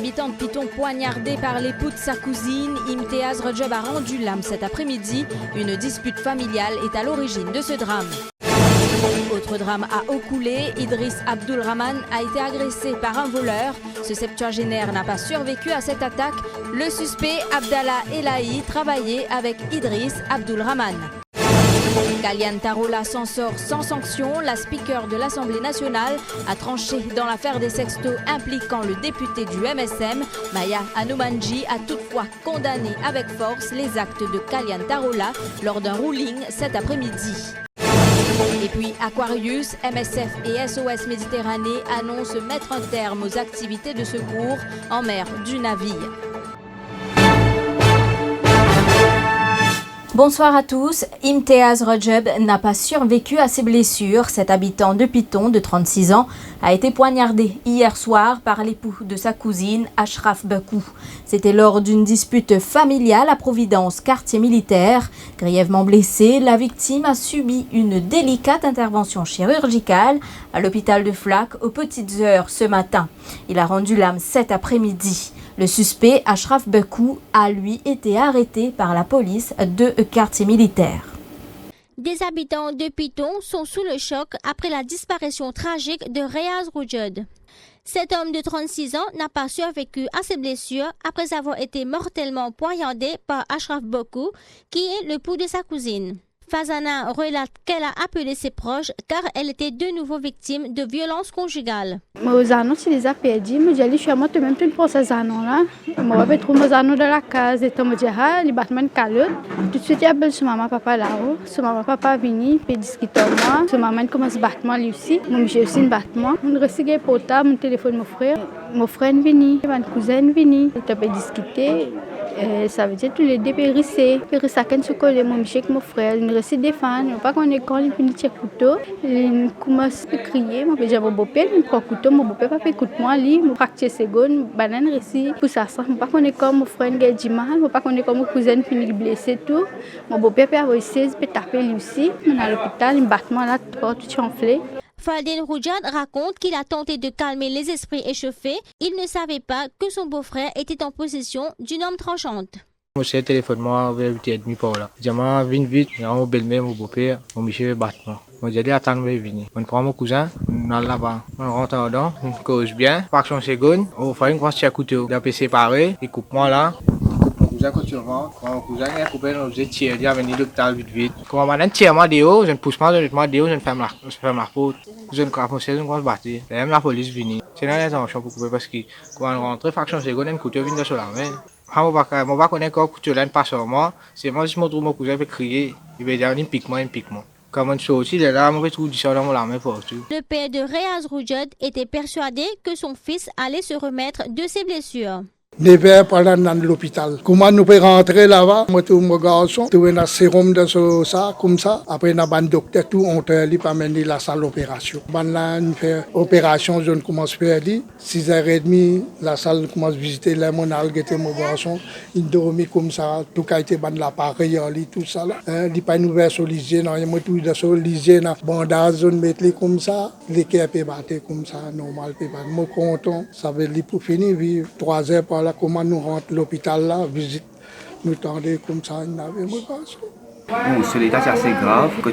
habitant de Piton poignardé par l'époux de sa cousine, Imteaz Rajab a rendu l'âme cet après-midi. Une dispute familiale est à l'origine de ce drame. Autre drame à Okoulé, Idriss Abdulrahman a été agressé par un voleur. Ce septuagénaire n'a pas survécu à cette attaque. Le suspect, Abdallah Elahi, travaillait avec Idriss Abdulrahman. Kalian Tarola s'en sort sans sanction. La speaker de l'Assemblée nationale a tranché dans l'affaire des sextos impliquant le député du MSM. Maya Hanoumanji a toutefois condamné avec force les actes de Kalian Tarola lors d'un ruling cet après-midi. Et puis Aquarius, MSF et SOS Méditerranée annoncent mettre un terme aux activités de secours en mer du navire. Bonsoir à tous. Imteaz Rajab n'a pas survécu à ses blessures. Cet habitant de Piton de 36 ans a été poignardé hier soir par l'époux de sa cousine Ashraf Bekou. C'était lors d'une dispute familiale à Providence, quartier militaire. Grièvement blessé, la victime a subi une délicate intervention chirurgicale à l'hôpital de Flac aux petites heures ce matin. Il a rendu l'âme cet après-midi. Le suspect, Ashraf Bekou, a lui été arrêté par la police de quartier militaire. Des habitants de Piton sont sous le choc après la disparition tragique de Reaz Roujad. Cet homme de 36 ans n'a pas survécu à ses blessures après avoir été mortellement poignardé par Ashraf Bekou, qui est l'époux de sa cousine. Fazana relate qu'elle a appelé ses proches car elle était de nouveau victime de violences conjugales. Meus anos se les a perdu, mas ele chamou também tudo para esses anos lá. Moi avait trouvé meus anos dans la case, então me dira, ele batman calot. Tout de suite appelle son maman papa là-haut. Son maman papa vini, puis discuter moi. Son maman commence battement lui aussi. Moi j'ai aussi un battement. On recevait portable, mon téléphone mon frère. Mon frère vini, ma cousine vini. Il t'a pas discuter. Ça veut dire tous les deux périssés. Périssés quand se coller mon monsieur avec mon frère, il reste des fans, il pas qu'on est quand il finit tirer couteau, il commence à crier, moi j'ai mon beau-père, il prend couteau, mon beau-père pas écoute moi lui, mon fracture seconde, banane réussi pour ça moi pas qu'on est comme mon frère qui dit mal, moi pas qu'on est comme mon cousin finit blessé tout. Mon beau-père peut avoir 16 peut taper lui aussi, on est à l'hôpital, un battement là tout enflé. Faldin Roujad raconte qu'il a tenté de calmer les esprits échauffés. Il ne savait pas que son beau-frère était en possession d'une arme tranchante. Mon téléphone moi vers 8h30 par là. J'ai vite vite, j'ai mon belle-mère, mon beau-père, mon monsieur battement. Moi j'ai dit attendre de venir. On prend mon cousin, on a là-bas. On rentre dedans, on cause bien. Fraction seconde, on fait une grosse couteau. Il a pu séparer, il coupe moi là. Cousin quand tu rentres, quand mon cousin est coupé, on faisait tirer, il a venu à l'hôpital vite vite. Quand on m'a tiré moi dehors, je ne pousse pas, je ne dehors, je ne ferme la porte. Je ne crape, je ne crois pas. Même la police vient. C'est dans les intentions pour couper parce que quand on rentre, fraction seconde, un couteau vient de sur la main. Je ne sais pas connaître quand couteau là ne passe sur moi. C'est moi si je me trouve mon cousin peut crier, il va dire il pique moi. Comme on sortit, il est là, je trouve ça dans la main pour tout. Le père de Reaz Roujad était persuadé que son fils allait se remettre de ses blessures. Les pères pendant dans l'hôpital. Comment nous pouvons rentrer là-bas? Moi, tout mon garçon, tout un sérum de ça, comme ça. Après, on a un docteur, tout, on te dit pas mener la salle d'opération. Là, on fait opération, je commence à faire 6h30, la salle commence à visiter, là, mon alguette, mon garçon, il dormit comme ça, tout a été ban l'appareil, tout ça là. Il pas une ouverte sur l'hygiène, non, moi tout de sur l'hygiène, bandage, on met les comme ça, les cœurs peuvent battre comme ça, normal, peuvent battre. Moi, content, ça veut dire pour finir, vivre 3 heures par là. Comment nous rentre l'hôpital là, visite, nous tendez comme ça, il n'avait pas Bon, sur l'état c'est assez grave, quand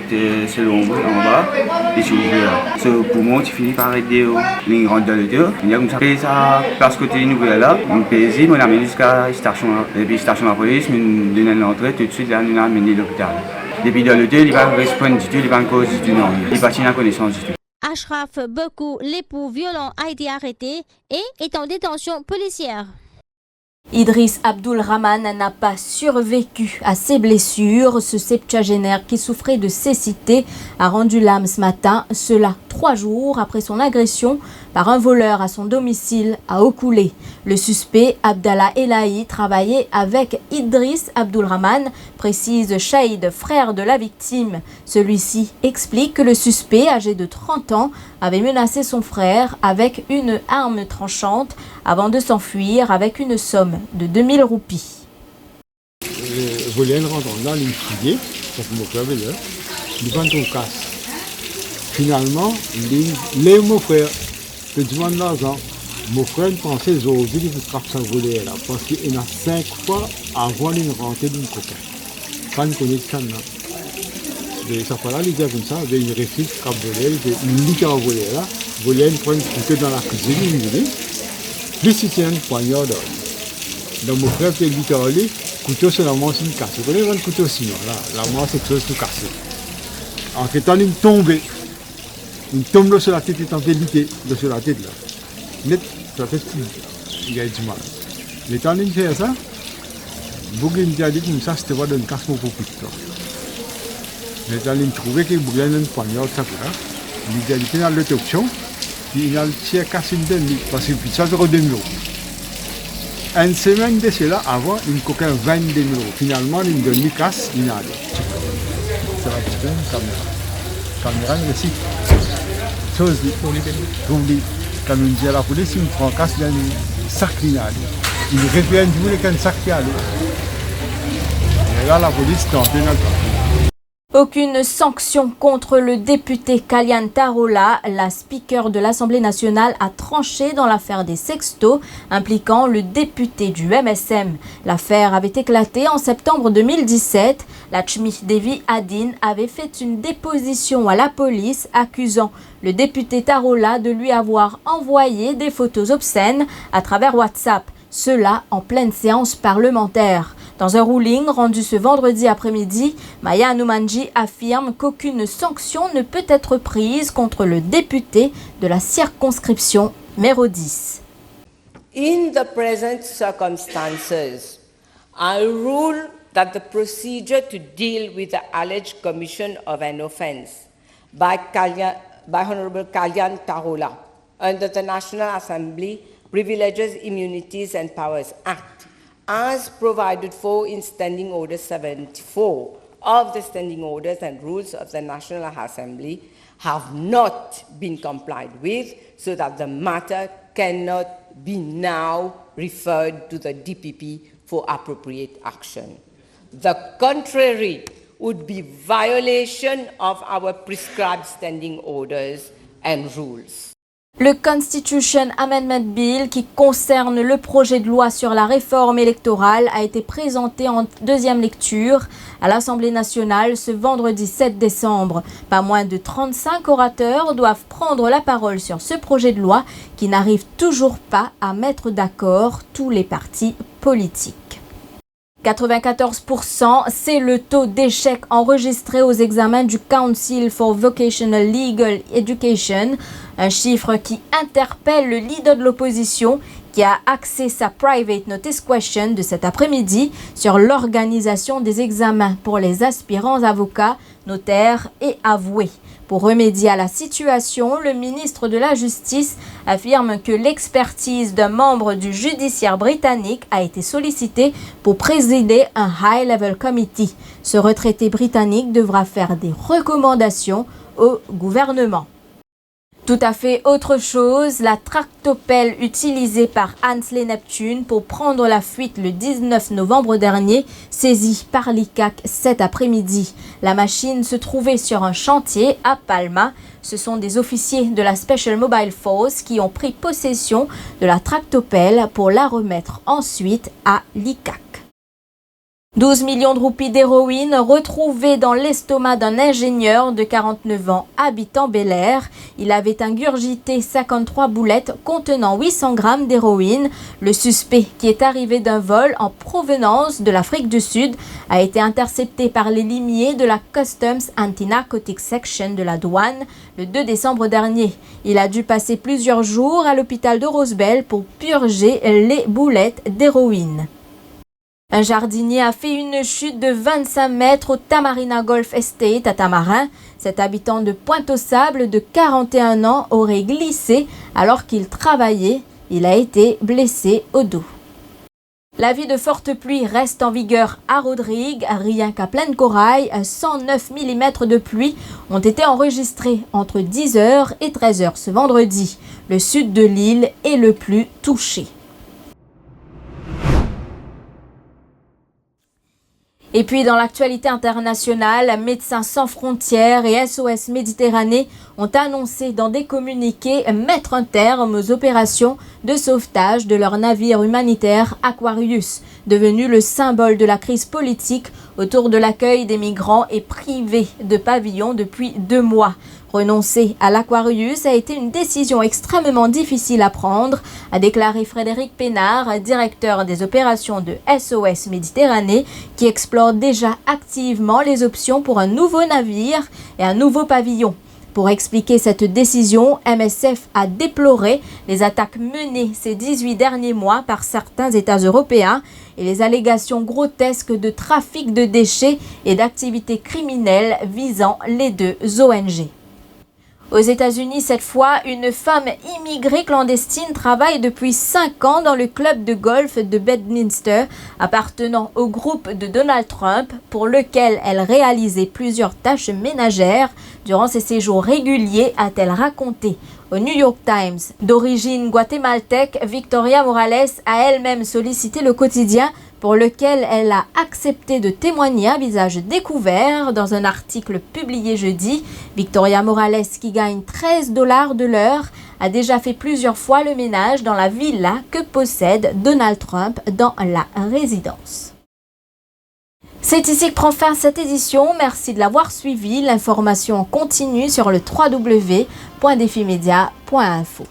c'est l'ombre en bas, et c'est ouvert. Ce poumon, tu finis par aider, il rentre dans le deux, il y a comme ça, et ça passe côté nouvelle là, on pèse, on amène jusqu'à la station, et puis station de la police, on donne l'entrée, tout de suite là, on amène l'hôpital. Et puis dans le deux, il va répondre du tout, il va en cause du tout, non, il va pas connaissance du tout. Ashraf Bekou, l'époux violent, a été arrêté et est en détention policière. Idriss Abdulrahman n'a pas survécu à ses blessures. Ce septuagénaire qui souffrait de cécité a rendu l'âme ce matin, cela 3 jours après son agression par un voleur à son domicile à Okoulé. Le suspect, Abdallah Elahi, travaillait avec Idriss Abdulrahman, précise Shahid, frère de la victime. Celui-ci explique que le suspect, âgé de 30 ans, avait menacé son frère avec une arme tranchante avant de s'enfuir avec une somme de 2000 roupies. Je voulais rentrer dans l'infidé, pour me faire là, devant ton casse. Finalement, les mon frère, je demande l'argent. Mon frère pensait aujourd'hui qu'il faut ça voler là, parce qu'il y en a 5 fois avant une rentrée d'une coquin. Quand on connaît ça, mais ça fait là, il disait comme ça, il réfléchit à voler, il dit qu'il va voler là, voler, il prend une couteau dans la cuisine, il dit, plus il tient une poignard d'or. Donc mon frère était littéralement, couteau sur la manche, il casse. Vous connaissez un couteau sinon, là, la manche c'est quelque chose tout cassé. En fait, il tombe sur la tête, il est en délité, sur la tête là. Net, ça fait il y a du mal. Mais quand il fait ça, Bouglin a dit comme ça, c'était pas d'un casse pour plus de temps. Mais quand il trouvait que Bouglin a une poignard, ça fait là, il a dit qu'il a l'autoction, puis il a le tiers cassé une demi, parce que ça fait 2 000 €. Une semaine de cela, avant, il coquin 22 000 €. Finalement, il donne une casse, il a allé. Ça va être une caméra. Caméra, mais aussi, chose pour les quand on dit à la police, il prend un casse, il y a un sac qui est allé. Il revient du bout avec un sac qui est allé. Et là, la police tente dans le temps. Aucune sanction contre le député Kalyan Tarola. La speaker de l'Assemblée nationale a tranché dans l'affaire des sextos impliquant le député du MSM. L'affaire avait éclaté en septembre 2017. Lakshmi Devi Adin avait fait une déposition à la police accusant le député Tarola de lui avoir envoyé des photos obscènes à travers WhatsApp. Cela en pleine séance parlementaire. Dans un ruling rendu ce vendredi après-midi, Maya Hanumanji affirme qu'aucune sanction ne peut être prise contre le député de la circonscription numéro 10. In the present circumstances, I rule that the procedure to deal with the alleged commission of an offence by Honorable Kalyan Tarola under the National Assembly Privileges, Immunities and Powers Act, as provided for in Standing Order 74 of the Standing Orders and Rules of the National Assembly, have not been complied with, so that the matter cannot be now referred to the DPP for appropriate action. The contrary would be violation of our prescribed standing orders and rules. Le Constitution Amendment Bill, qui concerne le projet de loi sur la réforme électorale, a été présenté en deuxième lecture à l'Assemblée nationale ce vendredi 7 décembre. Pas moins de 35 orateurs doivent prendre la parole sur ce projet de loi qui n'arrive toujours pas à mettre d'accord tous les partis politiques. 94%, c'est le taux d'échec enregistré aux examens du Council for Vocational Legal Education, un chiffre qui interpelle le leader de l'opposition qui a axé sa private notice question de cet après-midi sur l'organisation des examens pour les aspirants avocats, notaires et avoués. Pour remédier à la situation, le ministre de la Justice affirme que l'expertise d'un membre du judiciaire britannique a été sollicitée pour présider un High-Level Committee. Ce retraité britannique devra faire des recommandations au gouvernement. Tout à fait autre chose, la tractopelle utilisée par Ansley Neptune pour prendre la fuite le 19 novembre dernier, saisie par l'ICAC cet après-midi. La machine se trouvait sur un chantier à Palma. Ce sont des officiers de la Special Mobile Force qui ont pris possession de la tractopelle pour la remettre ensuite à l'ICAC. 12 millions de roupies d'héroïne retrouvées dans l'estomac d'un ingénieur de 49 ans habitant Bel-Air. Il avait ingurgité 53 boulettes contenant 800 grammes d'héroïne. Le suspect, qui est arrivé d'un vol en provenance de l'Afrique du Sud, a été intercepté par les limiers de la Customs Anti-Narcotics Section de la douane le 2 décembre dernier. Il a dû passer plusieurs jours à l'hôpital de Rosebel pour purger les boulettes d'héroïne. Un jardinier a fait une chute de 25 mètres au Tamarina Golf Estate à Tamarin. Cet habitant de Pointe-aux-Sables de 41 ans aurait glissé alors qu'il travaillait. Il a été blessé au dos. L'avis de forte pluie reste en vigueur à Rodrigue, rien qu'à Pleine Corail. 109 mm de pluie ont été enregistrés entre 10h et 13h ce vendredi. Le sud de l'île est le plus touché. Et puis dans l'actualité internationale, Médecins sans frontières et SOS Méditerranée ont annoncé dans des communiqués mettre un terme aux opérations de sauvetage de leur navire humanitaire Aquarius, devenu le symbole de la crise politique autour de l'accueil des migrants et privé de pavillon depuis 2 mois. Renoncer à l'Aquarius a été une décision extrêmement difficile à prendre, a déclaré Frédéric Pénard, directeur des opérations de SOS Méditerranée, qui explore déjà activement les options pour un nouveau navire et un nouveau pavillon. Pour expliquer cette décision, MSF a déploré les attaques menées ces 18 derniers mois par certains États européens et les allégations grotesques de trafic de déchets et d'activités criminelles visant les 2 ONG. Aux États-Unis, cette fois, une femme immigrée clandestine travaille depuis 5 ans dans le club de golf de Bedminster, appartenant au groupe de Donald Trump, pour lequel elle réalisait plusieurs tâches ménagères durant ses séjours réguliers, a-t-elle raconté au New York Times. D'origine guatémaltèque, Victoria Morales a elle-même sollicité le quotidien pour lequel elle a accepté de témoigner à visage découvert dans un article publié jeudi. Victoria Morales, qui gagne $13 de l'heure, a déjà fait plusieurs fois le ménage dans la villa que possède Donald Trump dans la résidence. C'est ici que prend fin cette édition. Merci de l'avoir suivi. L'information continue sur le www.defimedia.info.